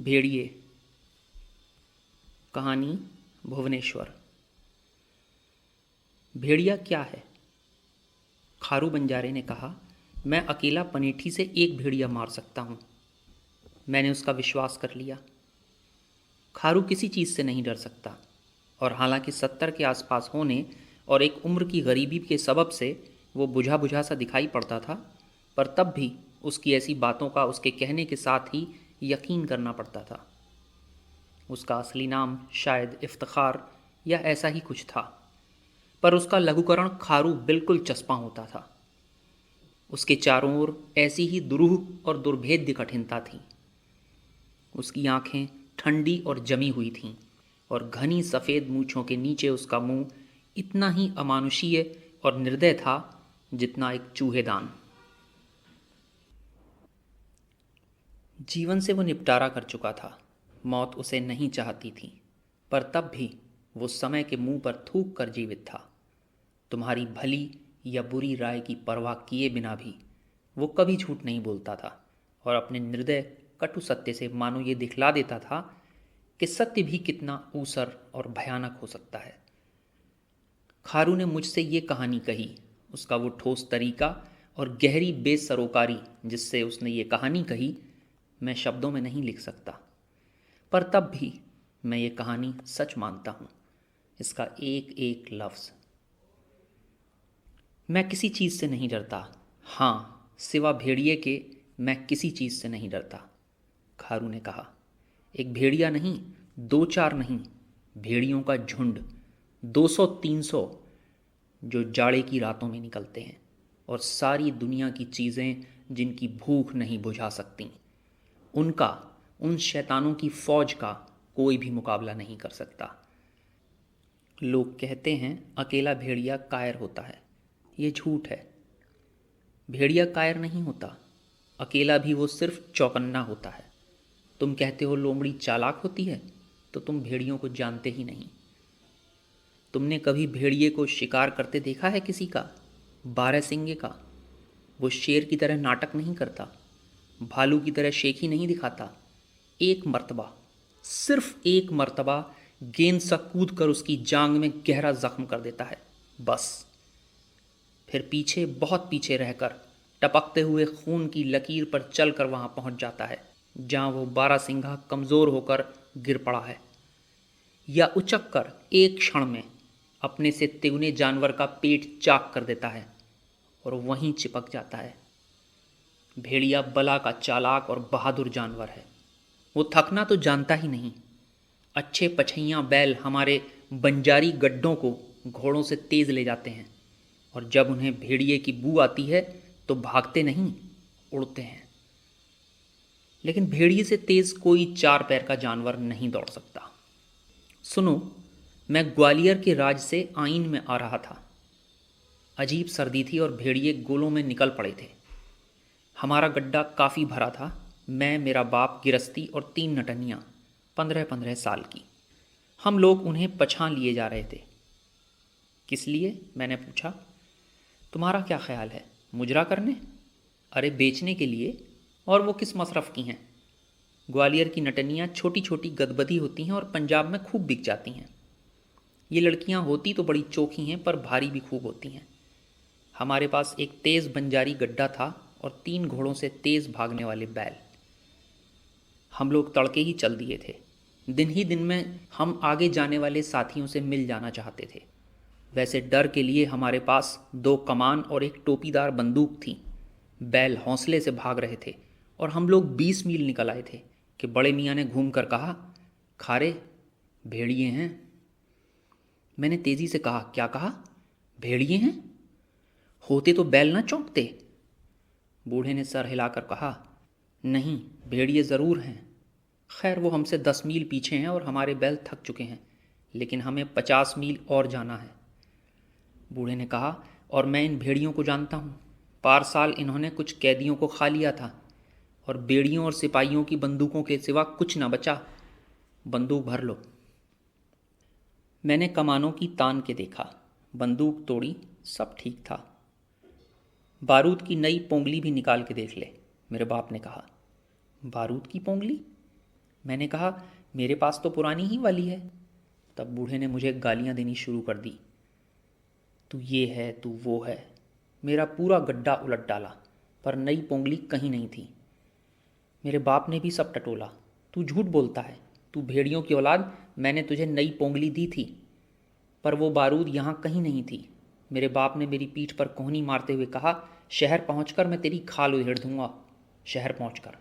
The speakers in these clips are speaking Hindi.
भेड़िए। कहानी भुवनेश्वर। भेड़िया क्या है? खारू बंजारे ने कहा, मैं अकेला पनेठी से एक भेड़िया मार सकता हूँ। मैंने उसका विश्वास कर लिया। खारू किसी चीज़ से नहीं डर सकता, और हालांकि 70 के आसपास होने और एक उम्र की गरीबी के सबब से वो बुझा बुझा सा दिखाई पड़ता था, पर तब भी उसकी ऐसी बातों का उसके कहने के साथ ही यकीन करना पड़ता था। उसका असली नाम शायद इफ्तिखार या ऐसा ही कुछ था, पर उसका लघुकरण खारू बिल्कुल चस्पा होता था। उसके चारों ओर ऐसी ही दुरूह और दुर्भेद्य कठिनता थी। उसकी आंखें ठंडी और जमी हुई थीं, और घनी सफ़ेद मूछों के नीचे उसका मुंह इतना ही अमानुषीय और निर्दय था जितना एक चूहेदान। जीवन से वो निपटारा कर चुका था। मौत उसे नहीं चाहती थी, पर तब भी वो समय के मुंह पर थूक कर जीवित था। तुम्हारी भली या बुरी राय की परवाह किए बिना भी वो कभी झूठ नहीं बोलता था, और अपने निर्दय कटु सत्य से मानो ये दिखला देता था कि सत्य भी कितना ऊसर और भयानक हो सकता है। खारू ने मुझसे ये कहानी कही। उसका वो ठोस तरीका और गहरी बेसरोकारी जिससे उसने ये कहानी कही, मैं शब्दों में नहीं लिख सकता। पर तब भी मैं ये कहानी सच मानता हूँ, इसका एक एक लफ्ज़। मैं किसी चीज़ से नहीं डरता। हाँ, सिवा भेड़िए के मैं किसी चीज़ से नहीं डरता, खारू ने कहा। एक भेड़िया नहीं, दो चार नहीं, भेड़ियों का झुंड, 200-300, जो जाड़े की रातों में निकलते हैं, और सारी दुनिया की चीज़ें जिनकी भूख नहीं बुझा सकती, उनका, उन शैतानों की फौज का कोई भी मुकाबला नहीं कर सकता। लोग कहते हैं अकेला भेड़िया कायर होता है। ये झूठ है। भेड़िया कायर नहीं होता, अकेला भी वो सिर्फ चौकन्ना होता है। तुम कहते हो लोमड़ी चालाक होती है, तो तुम भेड़ियों को जानते ही नहीं। तुमने कभी भेड़िए को शिकार करते देखा है किसी का? बारहसिंगे का। वो शेर की तरह नाटक नहीं करता, भालू की तरह शेखी नहीं दिखाता। एक मर्तबा, सिर्फ एक मर्तबा गेंद सा कूद कर उसकी जांग में गहरा जख्म कर देता है, बस। फिर पीछे, बहुत पीछे रहकर, टपकते हुए खून की लकीर पर चलकर वहां पहुंच जाता है जहां वो बारहसिंघा कमज़ोर होकर गिर पड़ा है, या उचक कर एक क्षण में अपने से तिगुने जानवर का पेट चाक कर देता है और वहीं चिपक जाता है। भेड़िया बला का चालाक और बहादुर जानवर है। वो थकना तो जानता ही नहीं। अच्छे पछैया बैल हमारे बंजारी गड्ढों को घोड़ों से तेज ले जाते हैं, और जब उन्हें भेड़िए की बू आती है तो भागते नहीं, उड़ते हैं। लेकिन भेड़िए से तेज कोई चार पैर का जानवर नहीं दौड़ सकता। सुनो, मैं ग्वालियर के राज से आइन में आ रहा था। अजीब सर्दी थी और भेड़िए गोलों में निकल पड़े थे। हमारा गड्ढा काफ़ी भरा था। मैं, मेरा बाप, गिरस्ती और 3 नटनियाँ, 15-15 साल की। हम लोग उन्हें पछान लिए जा रहे थे। किस लिए? मैंने पूछा। तुम्हारा क्या ख्याल है? मुजरा करने? अरे बेचने के लिए। और वो किस मसरफ़ की हैं? ग्वालियर की नटनियाँ छोटी छोटी गदबदी होती हैं और पंजाब में खूब बिक जाती हैं। ये लड़कियाँ होती तो बड़ी चोखी हैं, पर भारी भी खूब होती हैं। हमारे पास एक तेज़ बंजारी गड्ढा था और 3 घोड़ों से तेज़ भागने वाले बैल। हम लोग तड़के ही चल दिए थे। दिन ही दिन में हम आगे जाने वाले साथियों से मिल जाना चाहते थे। वैसे डर के लिए हमारे पास 2 कमान और एक टोपीदार बंदूक थी। बैल हौसले से भाग रहे थे और हम लोग 20 मील निकल आए थे कि बड़े मियाँ ने घूम कर कहा, खारे, भेड़िए हैं। मैंने तेज़ी से कहा, क्या कहा? भेड़िए हैं? होते तो बैल ना चौंकते। बूढ़े ने सर हिलाकर कहा, नहीं, भेड़िए ज़रूर हैं। खैर, वो हमसे 10 मील पीछे हैं और हमारे बैल थक चुके हैं, लेकिन हमें 50 मील और जाना है। बूढ़े ने कहा, और मैं इन भेड़ियों को जानता हूँ। पार साल इन्होंने कुछ कैदियों को खा लिया था, और बेड़ियों और सिपाहियों की बंदूकों के सिवा कुछ न बचा। बंदूक भर लो। मैंने कमानों की तान के देखा, बंदूक तोड़ी, सब ठीक था। बारूद की नई पोंगली भी निकाल के देख ले, मेरे बाप ने कहा। बारूद की पोंगली? मैंने कहा, मेरे पास तो पुरानी ही वाली है। तब बूढ़े ने मुझे गालियाँ देनी शुरू कर दी। तू ये है, तू वो है। मेरा पूरा गड्ढा उलट डाला, पर नई पोंगली कहीं नहीं थी। मेरे बाप ने भी सब टटोला। तू झूठ बोलता है, तू भेड़ियों की औलाद, मैंने तुझे नई पोंगली दी थी, पर वो बारूद यहाँ कहीं नहीं थी। मेरे बाप ने मेरी पीठ पर कोहनी मारते हुए कहा, शहर पहुंचकर मैं तेरी खाल उधेड़ दूंगा, शहर पहुंचकर।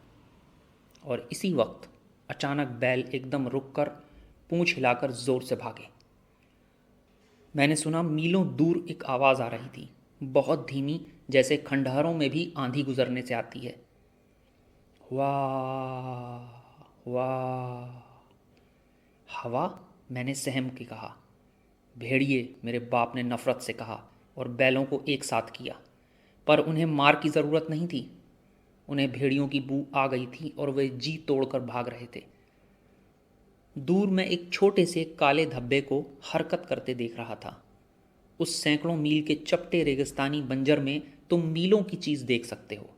और इसी वक्त अचानक बैल एकदम रुककर पूंछ हिलाकर जोर से भागे। मैंने सुना मीलों दूर एक आवाज़ आ रही थी, बहुत धीमी, जैसे खंडहरों में भी आंधी गुजरने से आती है। वाह वाह। हवा, मैंने सहम के कहा। भेड़िए, मेरे बाप ने नफरत से कहा, और बैलों को एक साथ किया। पर उन्हें मार की ज़रूरत नहीं थी। उन्हें भेड़ियों की बू आ गई थी और वे जी तोड़कर भाग रहे थे। दूर मैं एक छोटे से काले धब्बे को हरकत करते देख रहा था। उस सैकड़ों मील के चपटे रेगिस्तानी बंजर में तुम मीलों की चीज़ देख सकते हो,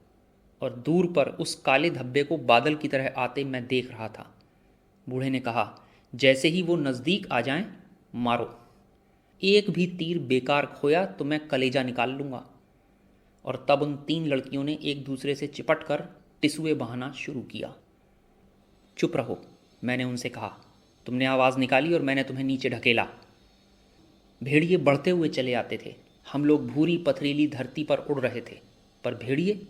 और दूर पर उस काले धब्बे को बादल की तरह आते मैं देख रहा था। बूढ़े ने कहा, जैसे ही वो नज़दीक आ जाएं, मारो। एक भी तीर बेकार खोया तो मैं कलेजा निकाल लूँगा। और तब उन 3 लड़कियों ने एक दूसरे से चिपट कर टिसुए बहाना शुरू किया। चुप रहो, मैंने उनसे कहा। तुमने आवाज़ निकाली और मैंने तुम्हें नीचे ढकेला। भेड़िए बढ़ते हुए चले आते थे। हम लोग भूरी पथरीली धरती पर उड़ रहे थे, पर भेड़िए।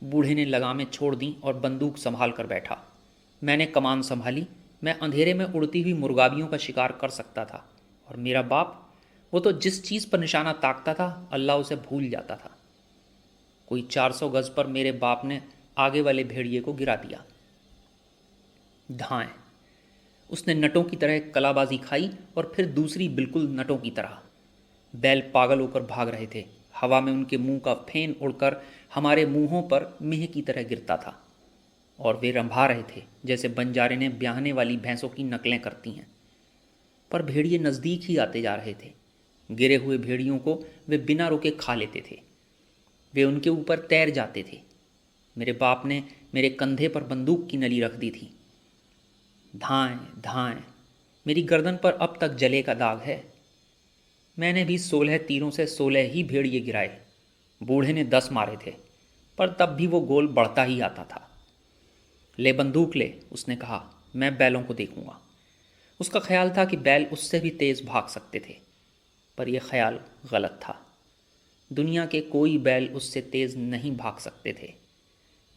बूढ़े ने लगामें छोड़ दी और बंदूक संभाल कर बैठा। मैंने कमान संभाली। मैं अंधेरे में उड़ती हुई मुर्गाबियों का शिकार कर सकता था, और मेरा बाप, वो तो जिस चीज़ पर निशाना ताकता था, अल्लाह उसे भूल जाता था। कोई 400 गज पर मेरे बाप ने आगे वाले भेड़िए को गिरा दिया। धाएं। उसने नटों की तरह कलाबाजी खाई और फिर दूसरी बिल्कुल नटों की तरह। बैल पागल होकर भाग रहे थे। हवा में उनके मुंह का फेन उड़कर हमारे मुंहों पर मेह की तरह गिरता था, और वे रंभा रहे थे जैसे बंजारे ने ब्याहने वाली भैंसों की नकलें करती हैं। पर भेड़िए नज़दीक ही आते जा रहे थे। गिरे हुए भेड़ियों को वे बिना रुके खा लेते थे। वे उनके ऊपर तैर जाते थे। मेरे बाप ने मेरे कंधे पर बंदूक की नली रख दी थी। धाएं धाएं। मेरी गर्दन पर अब तक जले का दाग है। मैंने भी 16 तीरों से 16 ही भेड़िए गिराए। बूढ़े ने 10 मारे थे, पर तब भी वो गोल बढ़ता ही आता था। ले बंदूक ले, उसने कहा, मैं बैलों को देखूंगा। उसका ख्याल था कि बैल उससे भी तेज़ भाग सकते थे, पर यह ख्याल गलत था। दुनिया के कोई बैल उससे तेज़ नहीं भाग सकते थे।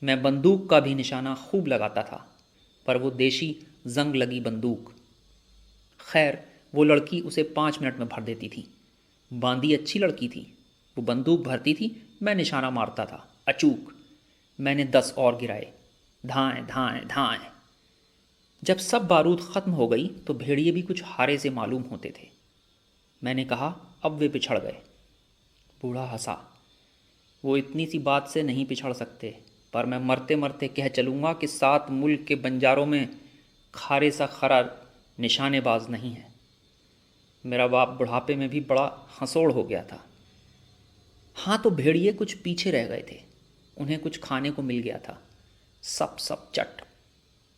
मैं बंदूक का भी निशाना खूब लगाता था, पर वो देशी जंग लगी बंदूक। खैर, वो लड़की उसे 5 मिनट में भर देती थी। बांदी अच्छी लड़की थी। वो बंदूक भरती थी, मैं निशाना मारता था, अचूक। मैंने 10 और गिराए। धाएं धाएं धाएं। जब सब बारूद ख़त्म हो गई तो भेड़िए भी कुछ हारे से मालूम होते थे। मैंने कहा, अब वे पिछड़ गए। बूढ़ा हंसा। वो इतनी सी बात से नहीं पिछड़ सकते, पर मैं मरते मरते कह चलूँगा कि 7 मुल्क के बंजारों में खारे सा खरा निशानेबाज नहीं है। मेरा बाप बुढ़ापे में भी बड़ा हंसोड़ हो गया था। हाँ, तो भेड़िए कुछ पीछे रह गए थे। उन्हें कुछ खाने को मिल गया था। सब सब चट।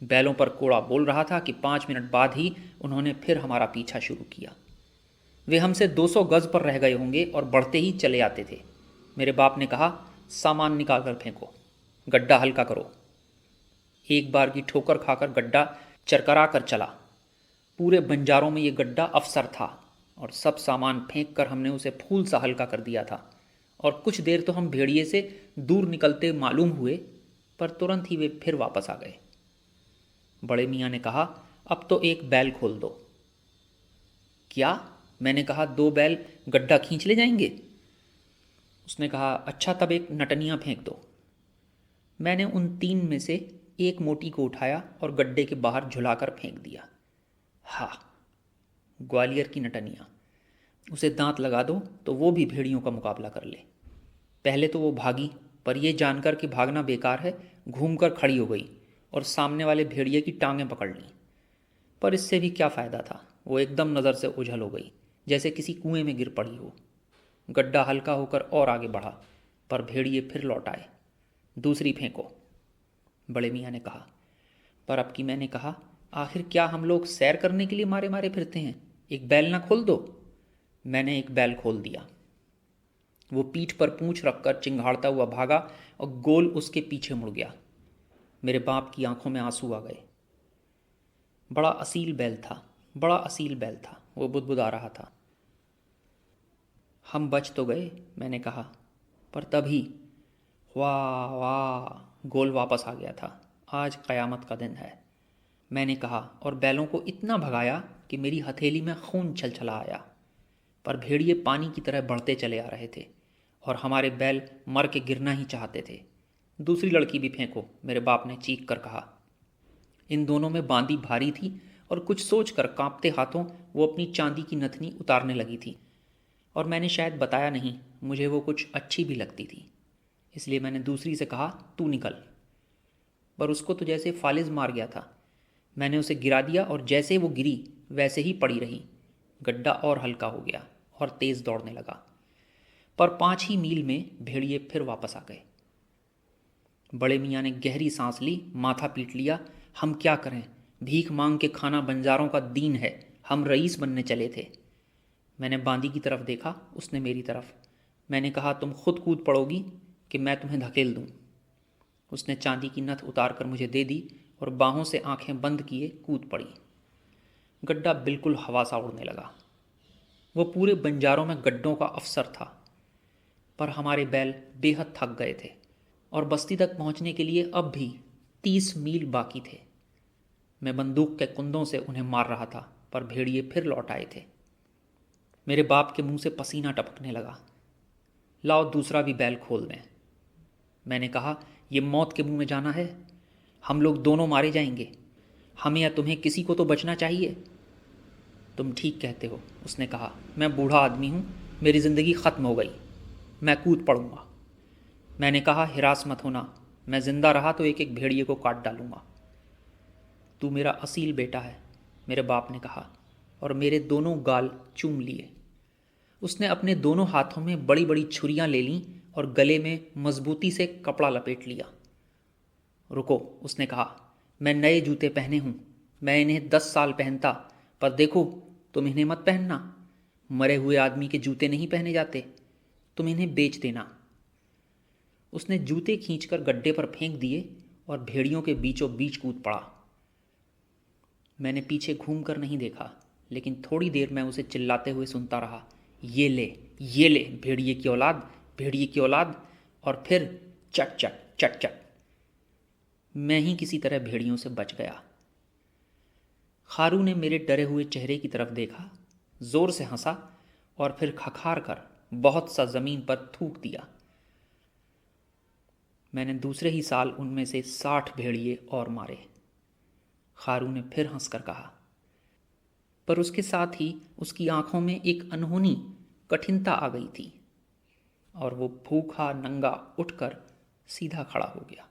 बैलों पर कोड़ा बोल रहा था कि 5 मिनट बाद ही उन्होंने फिर हमारा पीछा शुरू किया। वे हमसे 200 गज पर रह गए होंगे और बढ़ते ही चले आते थे। मेरे बाप ने कहा, सामान निकाल कर फेंको, गड्ढा हल्का करो। एक बार की ठोकर खाकर गड्ढा चरकरा कर चला। पूरे बंजारों में ये गड्ढा अफसर था, और सब सामान फेंक कर हमने उसे फूल सा हल्का कर दिया था। और कुछ देर तो हम भेड़िए से दूर निकलते मालूम हुए, पर तुरंत ही वे फिर वापस आ गए। बड़े मियाँ ने कहा, अब तो एक बैल खोल दो। क्या? मैंने कहा, 2 बैल गड्ढा खींच ले जाएंगे। उसने कहा, अच्छा, तब एक नटनियाँ फेंक दो। मैंने उन 3 में से एक मोटी को उठाया और गड्ढे के बाहर झुलाकर फेंक दिया। हाँ, ग्वालियर की नटनियाँ। उसे दांत लगा दो तो वो भी भेड़ियों का मुकाबला कर ले। पहले तो वो भागी, पर यह जानकर कि भागना बेकार है, घूमकर खड़ी हो गई और सामने वाले भेड़िए की टांगें पकड़ लीं। पर इससे भी क्या फ़ायदा था। वो एकदम नज़र से ओझल हो गई, जैसे किसी कुएं में गिर पड़ी हो। गड्ढा हल्का होकर और आगे बढ़ा, पर भेड़िए फिर लौट आए। दूसरी फेंको, बड़े मियाँ ने कहा। पर अब की मैंने कहा, आखिर क्या हम लोग सैर करने के लिए मारे मारे फिरते हैं? एक बैल ना खोल दो। मैंने एक बैल खोल दिया। वो पीठ पर पूंछ रखकर चिंघाड़ता हुआ भागा और गोल उसके पीछे मुड़ गया। मेरे बाप की आंखों में आंसू आ गए। बड़ा असील बैल था, बड़ा असील बैल था, वो बुदबुदा रहा था। हम बच तो गए, मैंने कहा, पर तभी वाह वाह, गोल वापस आ गया था। आज क़यामत का दिन है, मैंने कहा, और बैलों को इतना भगाया कि मेरी हथेली में खून छलछला आया। पर भेड़िए पानी की तरह बढ़ते चले आ रहे थे और हमारे बैल मर के गिरना ही चाहते थे। दूसरी लड़की भी फेंको, मेरे बाप ने चीख कर कहा। इन दोनों में बांदी भारी थी और कुछ सोचकर कांपते हाथों वो अपनी चांदी की नथनी उतारने लगी थी। और मैंने शायद बताया नहीं, मुझे वो कुछ अच्छी भी लगती थी, इसलिए मैंने दूसरी से कहा, तू निकल। पर उसको तो जैसे फालिज मार गया था। मैंने उसे गिरा दिया और जैसे वो गिरी वैसे ही पड़ी रही। गड्ढा और हल्का हो गया और तेज़ दौड़ने लगा। पर 5 ही मील में भेड़िए फिर वापस आ गए। बड़े मियाँ ने गहरी सांस ली, माथा पीट लिया। हम क्या करें, भीख मांग के खाना बंजारों का दीन है, हम रईस बनने चले थे। मैंने बांदी की तरफ देखा, उसने मेरी तरफ। मैंने कहा, तुम खुद कूद पड़ोगी कि मैं तुम्हें धकेल दूं? उसने चांदी की नथ उतार कर मुझे दे दी और बाहों से आंखें बंद किए कूद पड़ी। गड्ढा बिल्कुल हवा सा उड़ने लगा। वो पूरे बंजारों में गड्ढों का अफसर था। पर हमारे बैल बेहद थक गए थे और बस्ती तक पहुंचने के लिए अब भी 30 मील बाकी थे। मैं बंदूक के कुंदों से उन्हें मार रहा था, पर भेड़िए फिर लौट आए थे। मेरे बाप के मुंह से पसीना टपकने लगा। लाओ दूसरा भी बैल खोल दें। मैंने कहा, यह मौत के मुंह में जाना है, हम लोग दोनों मारे जाएंगे। हमें या तुम्हें किसी को तो बचना चाहिए। तुम ठीक कहते हो, उसने कहा। मैं बूढ़ा आदमी हूँ, मेरी ज़िंदगी ख़त्म हो गई, मैं कूद पड़ूंगा। मैंने कहा, हिरास मत होना, मैं ज़िंदा रहा तो एक एक भेड़िए को काट डालूंगा। तू मेरा असील बेटा है, मेरे बाप ने कहा और मेरे दोनों गाल चूम लिए। उसने अपने दोनों हाथों में बड़ी बड़ी छुरियां ले लीं और गले में मजबूती से कपड़ा लपेट लिया। रुको, उसने कहा, मैं नए जूते पहने हूँ, मैं इन्हें 10 साल पहनता, पर देखो तुम इन्हें मत पहनना। मरे हुए आदमी के जूते नहीं पहने जाते, तुम इन्हें बेच देना। उसने जूते खींचकर गड्ढे पर फेंक दिए और भेड़ियों के बीचों बीच कूद पड़ा। मैंने पीछे घूमकर नहीं देखा, लेकिन थोड़ी देर मैं उसे चिल्लाते हुए सुनता रहा, ये ले, ये ले, भेड़िए की औलाद, भेड़िए की औलाद। और फिर चट चट चट चट। मैं ही किसी तरह भेड़ियों से बच गया। खारू ने मेरे डरे हुए चेहरे की तरफ देखा, जोर से हंसा और फिर खखार कर बहुत सा जमीन पर थूक दिया। मैंने दूसरे ही साल उनमें से 60 भेड़िए और मारे। खारू ने फिर हंसकर कहा, पर उसके साथ ही उसकी आंखों में एक अनहोनी कठिनता आ गई थी और वो भूखा नंगा उठकर सीधा खड़ा हो गया।